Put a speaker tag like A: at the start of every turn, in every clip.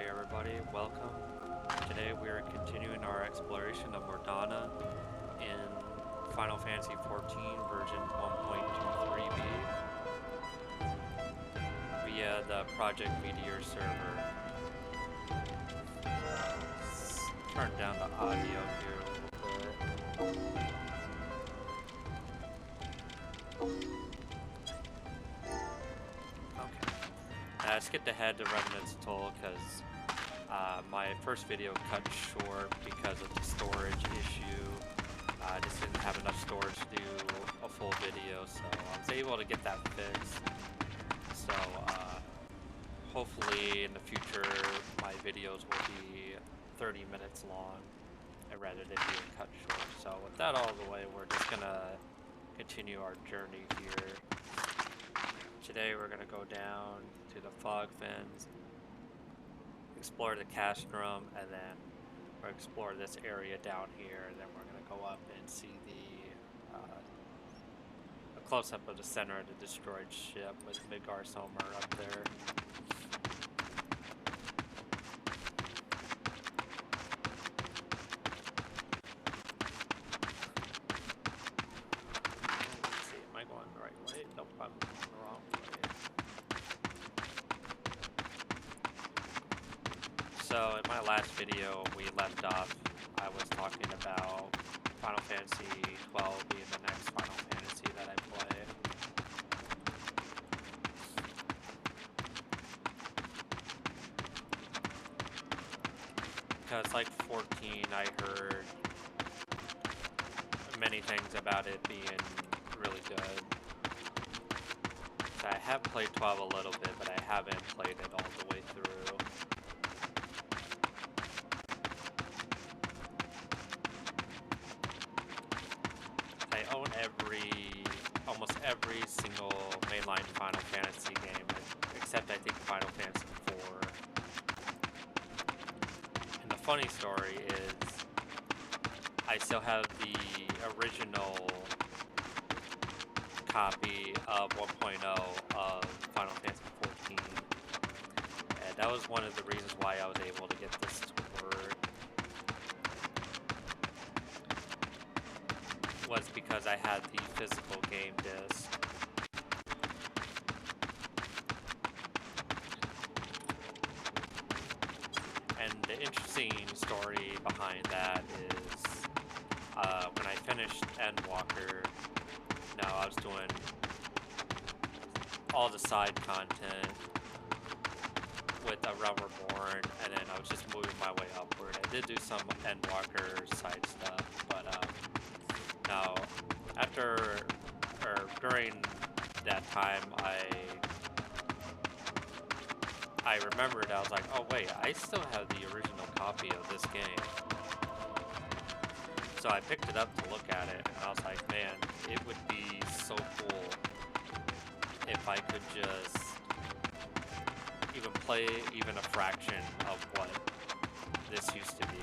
A: Hi everybody, welcome. Today we are continuing our exploration of Mor Dhona in Final Fantasy XIV version 1.23b via the Project Meteor server. Let's turn down the audio here a little bit. I skipped ahead to Revenant's Toll because my first video cut short because of the storage issue. I just didn't have enough storage to do a full video, so I was able to get that fixed. So hopefully in the future my videos will be 30 minutes long rather than being cut short. So with that out of the way, we're just gonna continue our journey here. Today we're gonna go down to the fog fins, explore the castrum, and then we'll explore this area down here, and then we're gonna go up and see a close-up of the center of the destroyed ship with Midgar Sommer up there. Let's see, am I going the right way? Nope, I'm going the wrong way. So in my last video we left off, I was talking about Final Fantasy XII being the next Final Fantasy that I play. Because like 14, I heard many things about it being really good. So I have played 12 a little bit, but I haven't played it all the way through. Almost every single mainline Final Fantasy game, except I think Final Fantasy IV. And the funny story is, I still have the original copy of 1.0 of Final Fantasy XIV. And that was one of the reasons why I was able to get this to work. Was because I had the physical game disc. And the interesting story behind that is when I finished Endwalker, I was doing all the side content with A Realm Reborn, and then I was just moving my way upward. I did do some Endwalker side stuff, but now, during that time, I remembered, I was like, oh wait, I still have the original copy of this game. So I picked it up to look at it, and I was like, man, it would be so cool if I could just even play even a fraction of what this used to be.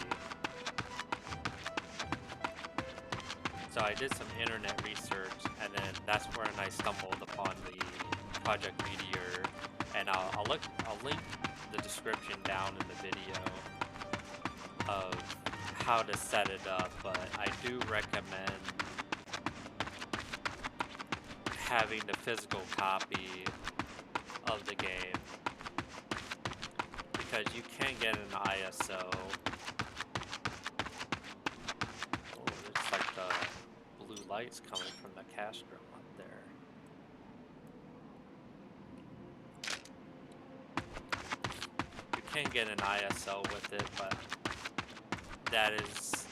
A: So I did some internet research, and then that's when I stumbled upon the Project Meteor, and I'll link the description down in the video of how to set it up, but I do recommend having the physical copy of the game, because you can get an ISO. It's like the blue lights coming from the castrum up there. You can get an ISO with it, but that is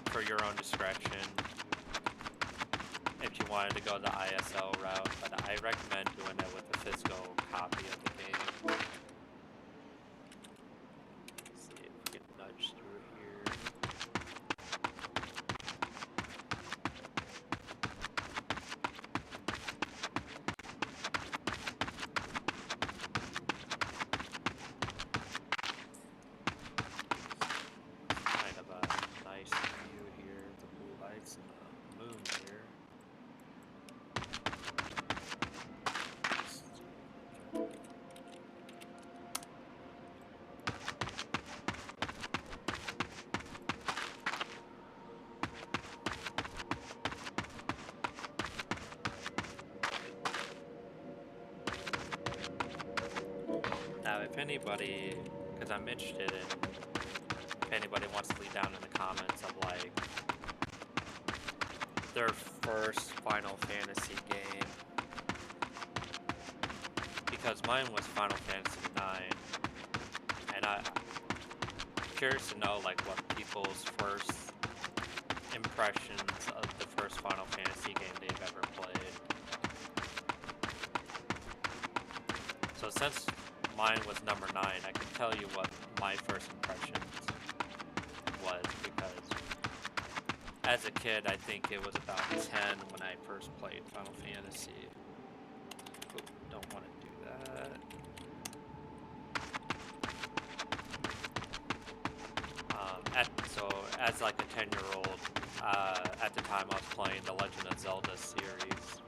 A: for your own discretion if you wanted to go the ISO route, but I recommend doing it with a physical copy of the game. Let's see if we can nudge through here. anybody, because I'm interested in, if anybody wants to leave down in the comments of like their first Final Fantasy game, because mine was Final Fantasy IX, and I'm curious to know like what people's first impressions of the first Final Fantasy game they've ever played. So since mine was number 9, I can tell you what my first impressions was, because as a kid, I think it was about 10 when I first played Final Fantasy. Oop, don't want to do that. So as like a 10-year-old, at the time I was playing the Legend of Zelda series.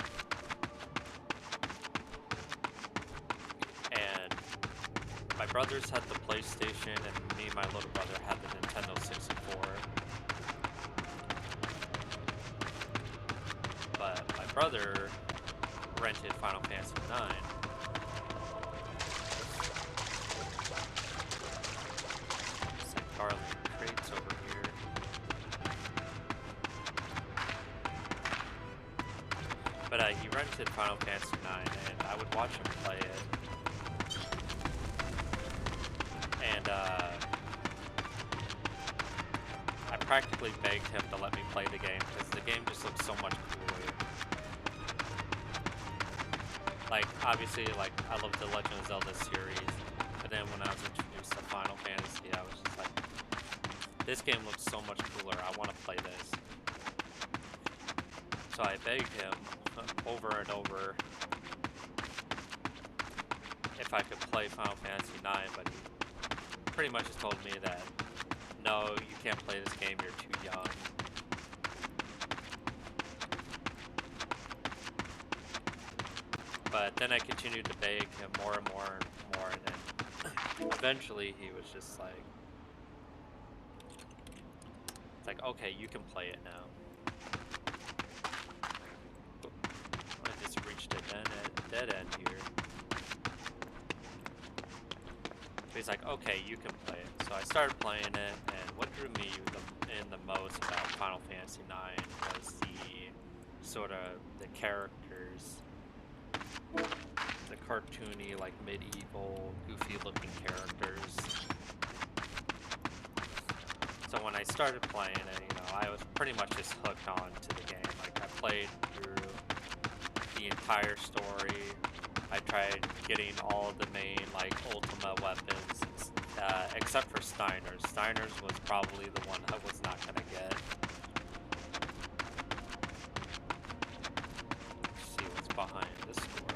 A: And my brothers had the PlayStation, and me and my little brother had the Nintendo 64. But my brother rented Final Fantasy IX. It's like Garland crates over here. But he rented Final Fantasy IX, and I would watch him play it. And I practically begged him to let me play the game, because the game just looks so much cooler. Like, obviously, like, I love the Legend of Zelda series, but then when I was introduced to Final Fantasy, I was just like, this game looks so much cooler, I want to play this. So I begged him over and over if I could play Final Fantasy IX, but he pretty much just told me that, no, you can't play this game, you're too young. But then I continued to beg him more and more and more, and then eventually he was just like, it's like, okay, you can play it now. I just reached a dead end here. He's like, okay, you can play it. So I started playing it, and what drew me in the most about Final Fantasy IX was the sort of the characters, the cartoony, like medieval, goofy-looking characters. So when I started playing it, you know, I was pretty much just hooked on to the game. Like, I played through the entire story. I tried getting all the main, like, Ultima weapons, except for Steiner's. Steiner's was probably the one I was not gonna get. Let's see what's behind this door.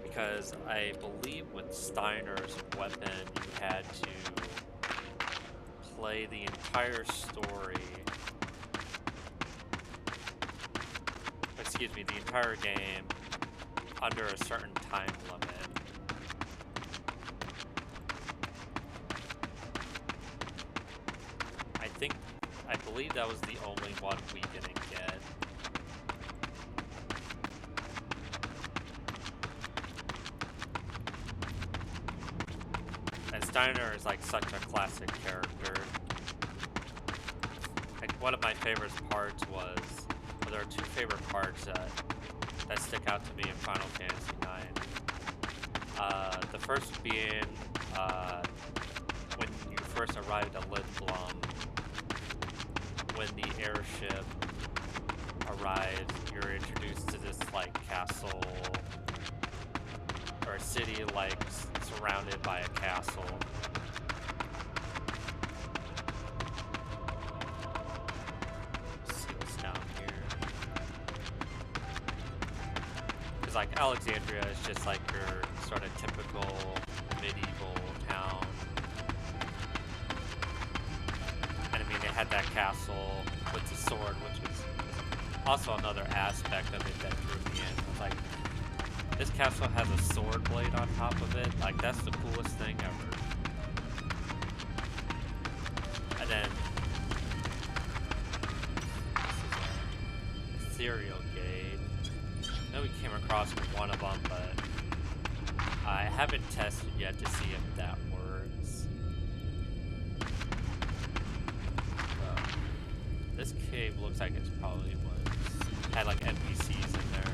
A: Because I believe with Steiner's weapon, you had to play the entire story. Excuse me, the entire game under a certain time limit. I believe that was the only one we didn't get. And Steiner is like such a classic character. Like, one of my favorite parts was, well, there are two favorite parts that stick out to me in Final Fantasy IX. The first being when you first arrived at Lindblom, when the airship arrives, you're introduced to this like castle or a city like surrounded by a castle. Let's see what's down here. Because like Alexandria is just like your sort of typical medieval town. And I mean, they had that castle with the sword, which was also another aspect of it that drew me in. It was like, this castle has a sword blade on top of it. Like, that's the coolest thing ever. And then this is a cereal gate. I know we came across one of them, but haven't tested yet to see if that works. This cave looks like it's probably had like NPCs in there.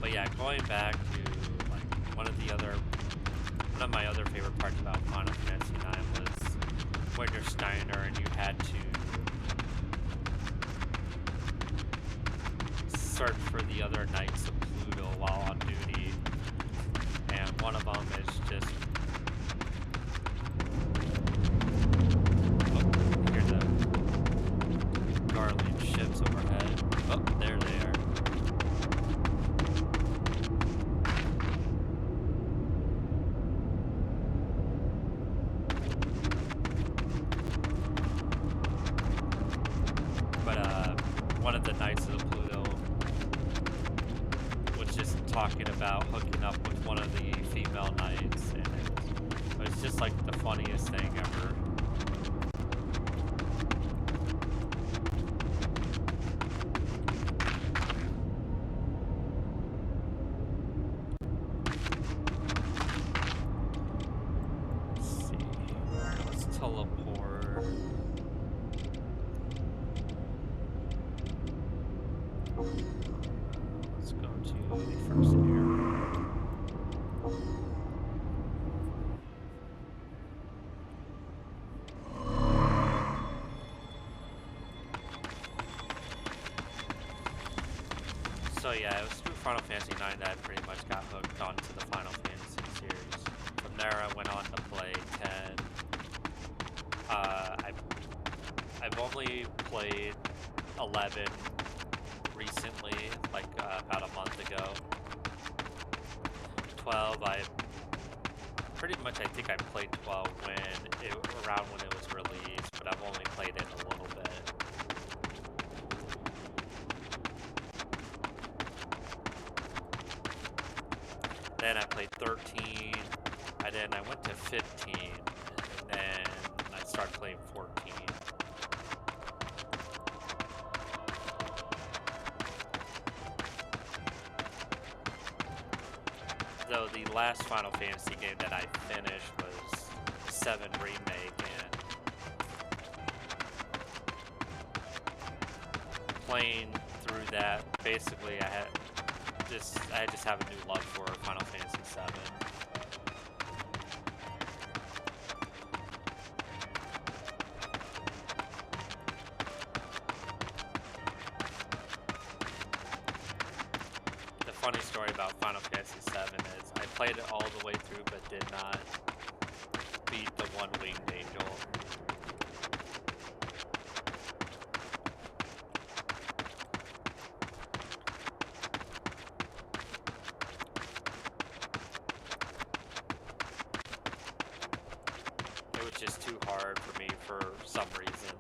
A: But yeah, going back to like one of my other favorite parts about Final Fantasy IX was when you're Steiner and you had to search for the other Knights of Pluto while on duty, and one of them is just hear the Garlean ships overhead. Oh, there they are. One of the Knights of Pluto was just talking about hooking up with one of the female knights, and it was just like the funniest thing ever. Let's see. Let's teleport. Let's go to the first area. So yeah, it was through Final Fantasy IX that I pretty much got hooked onto the Final Fantasy series. From there I went on to play 10. I've only played 11 recently, like about a month ago. 12, I think I played 12 around when it was released, but I've only played it a little bit. Then I played 13, and then I went to 15, and then I started playing 14. Though the last Final Fantasy game that I finished was 7 Remake, and playing through that, basically I just have a new love for Final Fantasy XIV. Funny story about Final Fantasy VII is I played it all the way through but did not beat the One-Winged Angel. It was just too hard for me for some reason.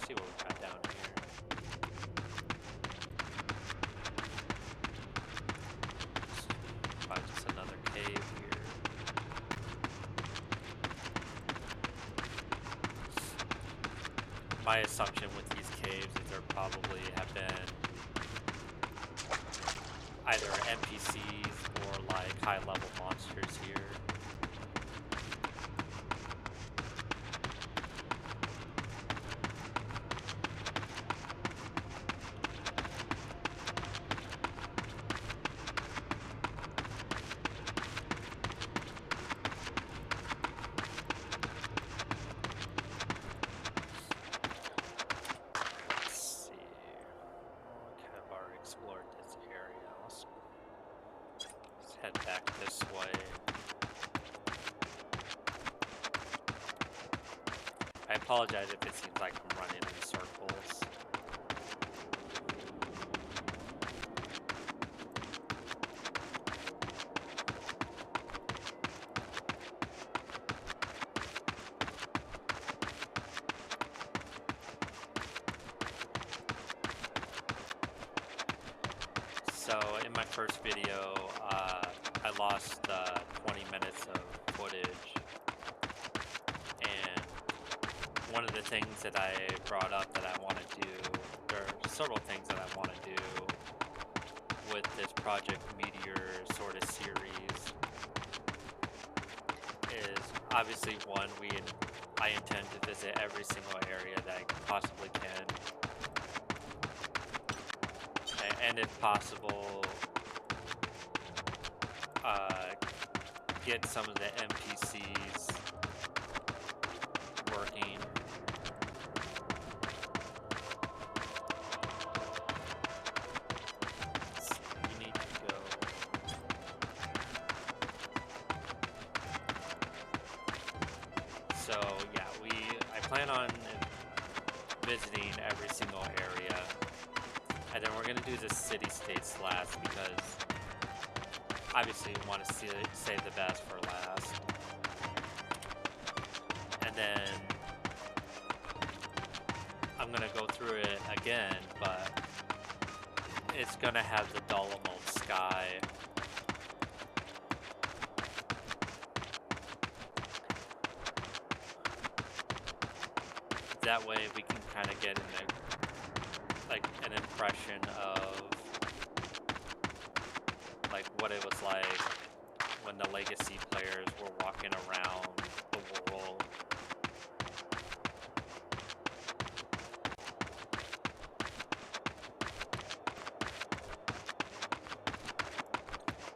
A: See what we got down here. Find just another cave here. My assumption with these caves is there probably have been either NPCs or like high-level monsters here. Head back this way. I apologize if it seems like I'm running in circles. So in my first video, I lost just 20 minutes of footage. And one of the things that I brought up that I want to do, there are several things that I want to do with this Project Meteor sort of series, is obviously one, I intend to visit every single area that I possibly can. And if possible, get some of the NPCs working. You need to go. So yeah, I plan on visiting every single area. And then we're going to do the city-states last because obviously we want to save the best for last. And then I'm going to go through it again, but it's going to have the Dolomite sky. That way we can kind of get an impression of like what it was like when the legacy players were walking around the world.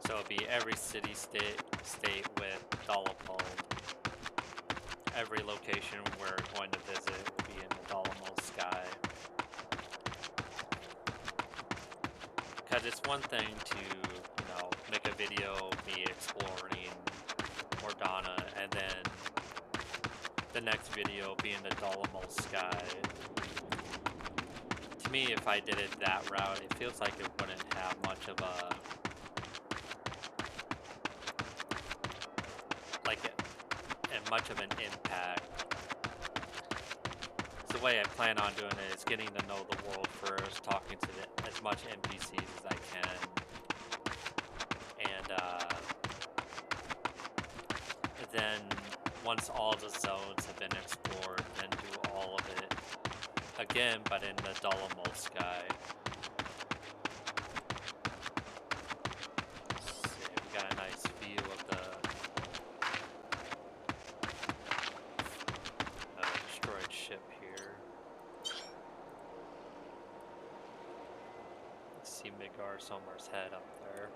A: So it'll be every city-state with Dolopole. Every location we're going to visit will be in the Dolomite sky. Because it's one thing to, make a video of me exploring Mor Dhona, and then the next video being the Dolomite sky. To me, if I did it that route, it feels like it wouldn't have much of an impact. The way I plan on doing it is getting to know the world first, talking to as much NPCs as I can, and then once all the zones have been explored, then do all of it again, but in the Dolomite sky. Let's see, we got a nice view of the destroyed ship here. See Midgar Sommer's head up there.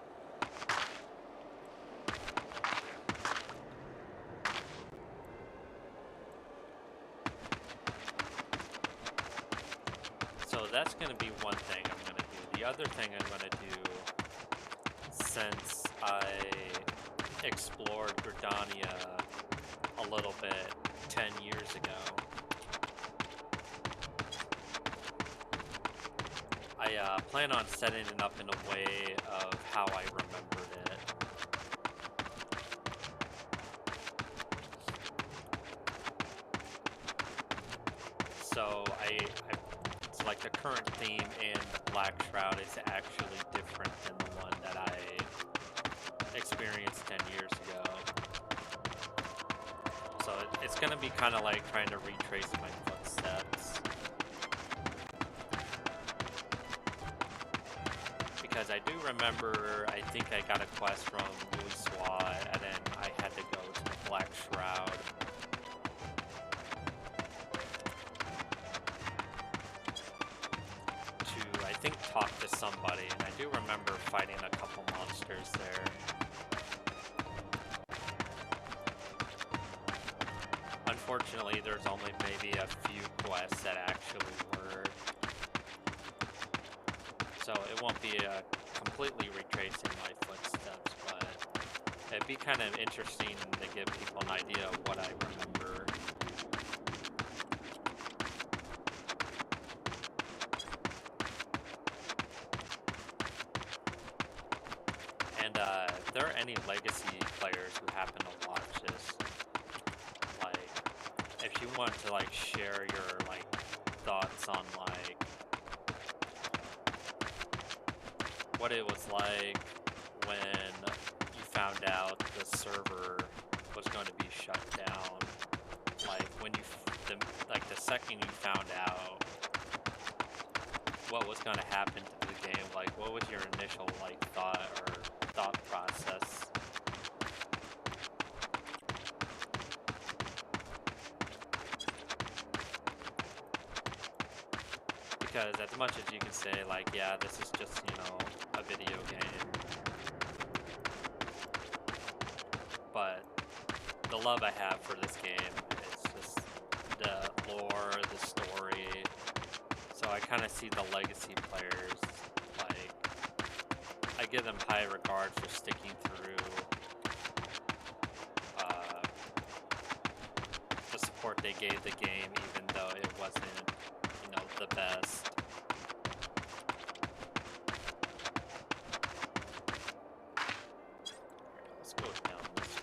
A: So that's going to be one thing I'm going to do. The other thing I'm going to do, since I explored Gridania a little bit 10 years ago, I plan on setting it up in a way of how I remembered it. So it's like the current theme in the Black Shroud is actually different than the one that I experienced 10 years ago. So it's going to be kind of like trying to retrace my footsteps. Because I do remember, I think I got a quest from Louis Swa, and then I had to go to the Black Shroud. To, I think, talk to somebody, and I do remember fighting a couple monsters there. Unfortunately, there's only maybe a few quests that actually were. So it won't be completely retracing my footsteps, but it'd be kind of interesting to give people an idea of what I remember. And if there are any legacy players who happen to watch this, like, if you want to like share your like thoughts on like what it was like when you found found out the server was going to be shut down, like when you, the second you found out what was going to happen to the game, like what was your initial like thought process? Because as much as you can say like, yeah, this is just, you know, a video game, but the love I have for this game is just the lore, the story. So I kind of see the legacy players, like, I give them high regard for sticking through the support they gave the game, even though it wasn't, you know, the best. Let's go down this way.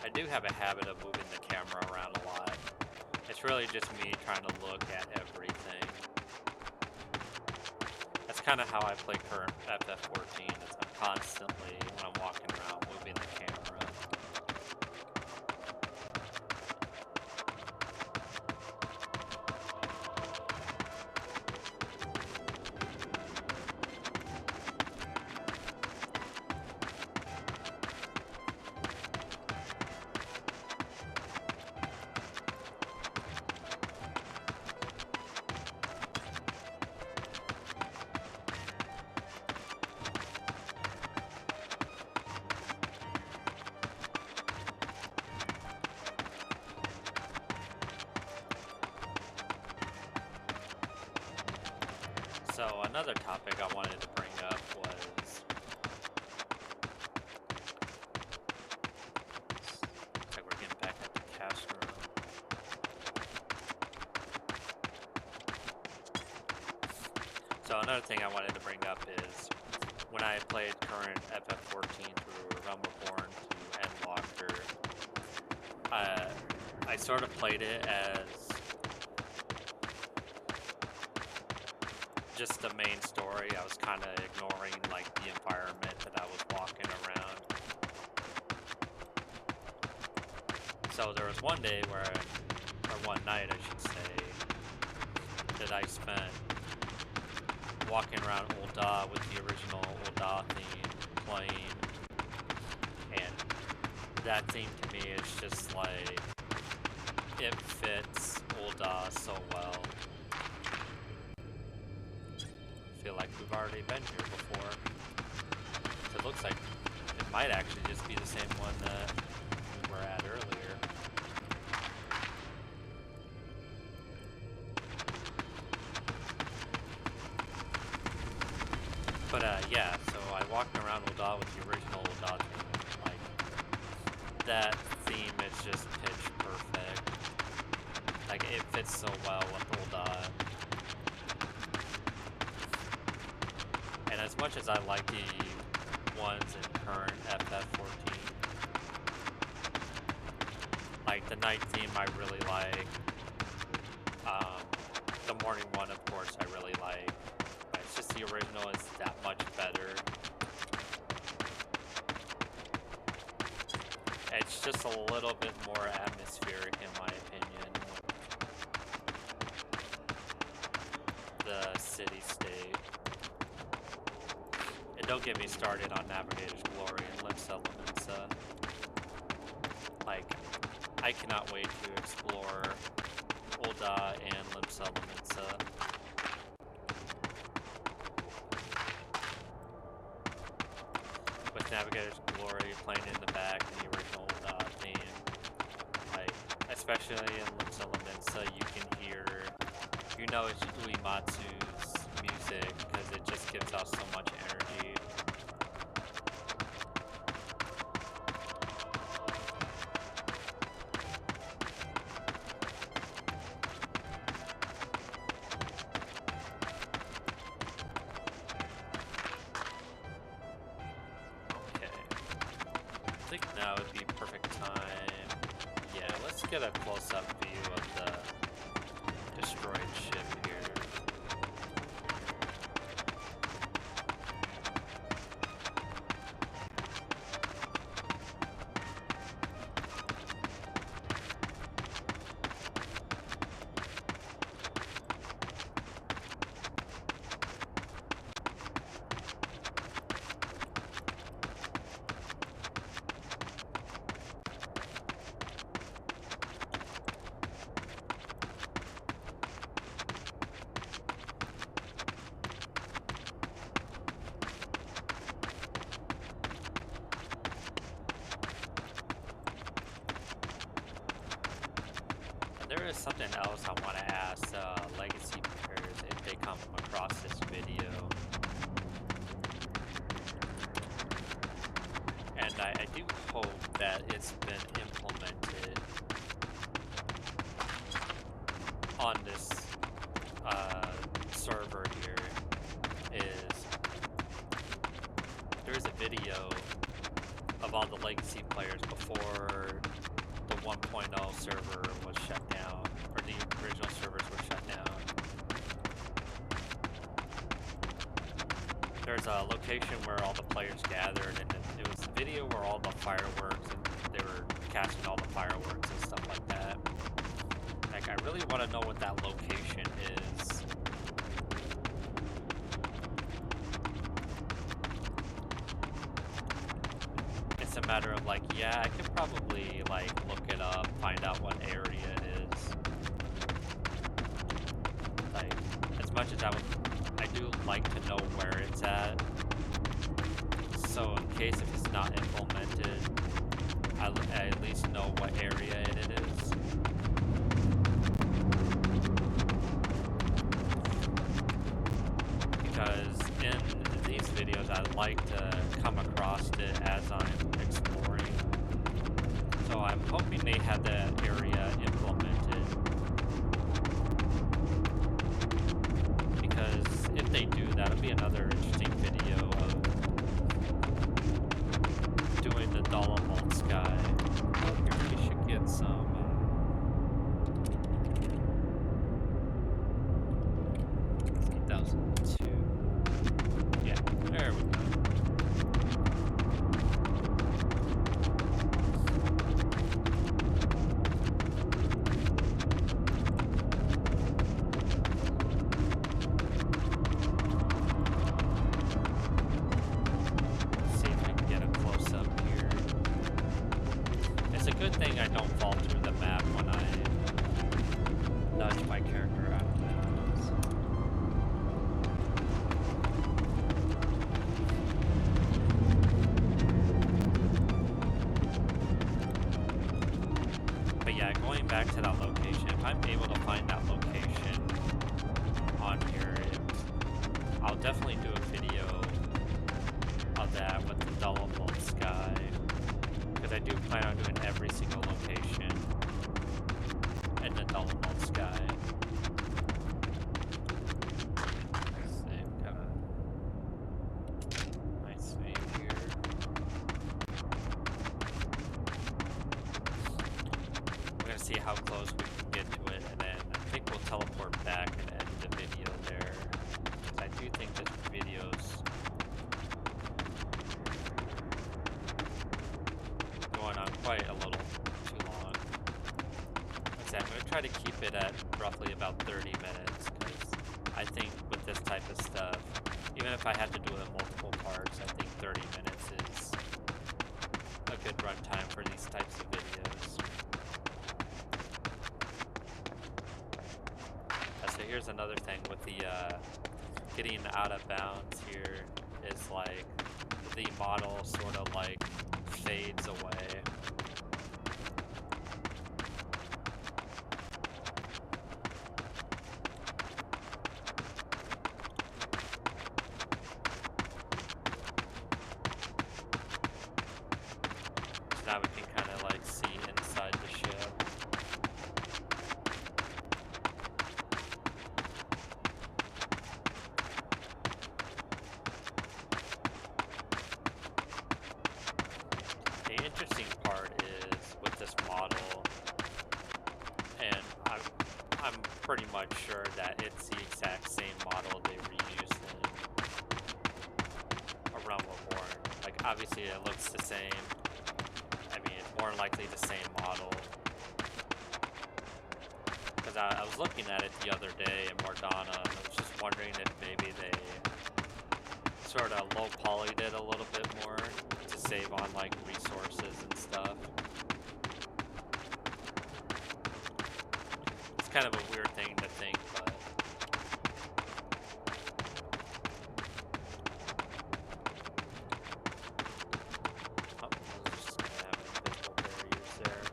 A: I do have a habit of moving the camera around a lot. It's really just me trying to look at everything. That's kind of how I play current FF14. Is I'm constantly, when I'm walking around, moving the camera. So another topic I wanted to bring up was, looks like we're getting back at the cast room. So another thing I wanted to bring up is, when I played current FF14 through Realm Reborn to Endwalker, I sort of played it as just the main story. I was kind of ignoring like the environment that I was walking around. So there was one day where, or one night I should say, that I spent walking around Ul'dah with the original Ul'dah theme playing, and that theme to me is just like, it fits Ul'dah so well. I feel like we've already been here before. It looks like it might actually just be the same one that we were at earlier. But yeah, so I walked around Ul'dah with the original Ul'dah theme. Like, that theme is just pitch perfect. Like, it fits so well with Ul'dah. And as much as I like the ones in current FF14, like the night theme I really like, the morning one of course I really like, but it's just the original is that much better. It's just a little bit more atmospheric in my opinion. The city-state. And don't get me started on Navigator's Glory and Limsa Lominsa. Like, I cannot wait to explore Ul'dah and Limsa Lominsa. With Navigator's Glory playing in the back and the original Ul'dah theme. Like, especially in Limsa Lominsa, you can hear, you know, it's Uematsu's gives us so much energy. I think now would be perfect time. Yeah, let's get a close-up view of the destroyed ship here. There is something else I want to ask Legacy players if they come across this video. And I do hope that it's been implemented on this server here. There is a video of all the Legacy players before the 1.0 server was shut down, or the original servers were shut down. There's a location where all the players gathered, and it was the video where all the fireworks, and they were catching all the fireworks and stuff like that. Like, I really want to know what that location is. It's a matter of like, yeah, I could probably like look it up, find out what area it is. Like, as much as I do like to know where it's at. So in case if it's not implemented, I at least know what area it is. Because in these videos, I like to come across it as I'm exploring. So I'm hoping they have that area implemented. Because if they do, that'll be another interesting video of doing the Dolomite Sky. Here we should get some. 2002. Yeah, there we go. See if I can get a close-up here. It's a good thing I don't fall through the map when I nudge my character out of bounds. But yeah, going back to that location, if I'm able to find that location on here, I'll definitely do a video of that with the Dolomite Sky. Because I do plan on doing every single location in the Dolomite Sky. See, got a nice view here. We're gonna see how close we can get to it, and then I think we'll teleport back and end the video there. Because I do think this video's going on quite a little too long. Like I said, I'm going to try to keep it at roughly about 30 minutes, because I think with this type of stuff, even if I have to do it in multiple parts, I think 30 minutes is a good runtime for these types of videos. So here's another thing with the getting out of bounds here, is like the model sort of like fades away. obviously it looks the same. I mean, it's more than likely the same model. Because I was looking at it the other day in Mor Dhona, and I was just wondering if maybe they sort of low polyed it a little bit more to save on like resources and stuff. It's kind of a weird thing to think, but oh, I was just gonna have invisible barriers there.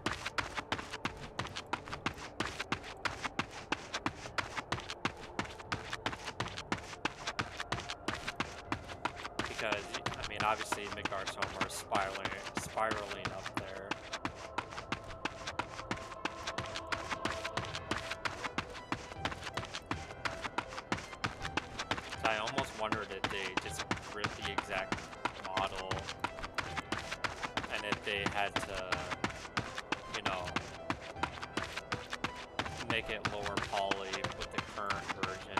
A: Because I mean, obviously Midgard's Home are spiraling up there. So I almost wondered if they just ripped the exact model, and if they had to, you know, make it lower poly with the current version.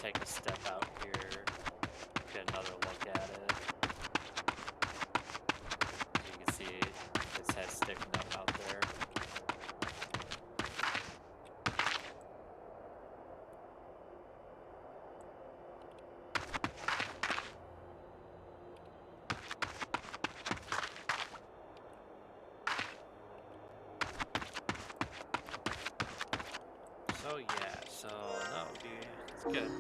A: Take a step out here, get another look at it. You can see his head sticking up out there. So yeah, so that would be, it's good.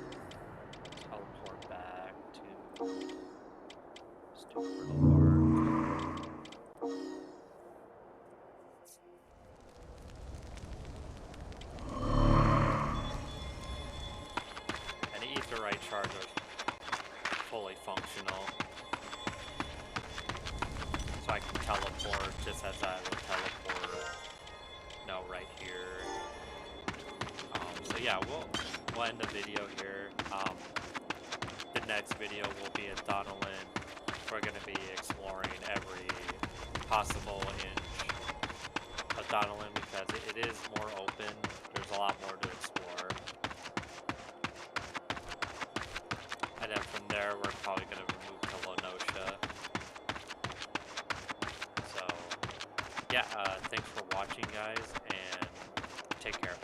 A: Teleport back to stupid Lord. And the Aetheryte shards are fully functional. So I can teleport just as I would teleport, right here. So yeah, we'll end the video here. The next video will be at Donalyn. We're going to be exploring every possible inch of Donalyn because it is more open. There's a lot more to explore. And then from there, we're probably going to move to Lenosha. So yeah, thanks for watching, guys, and take care.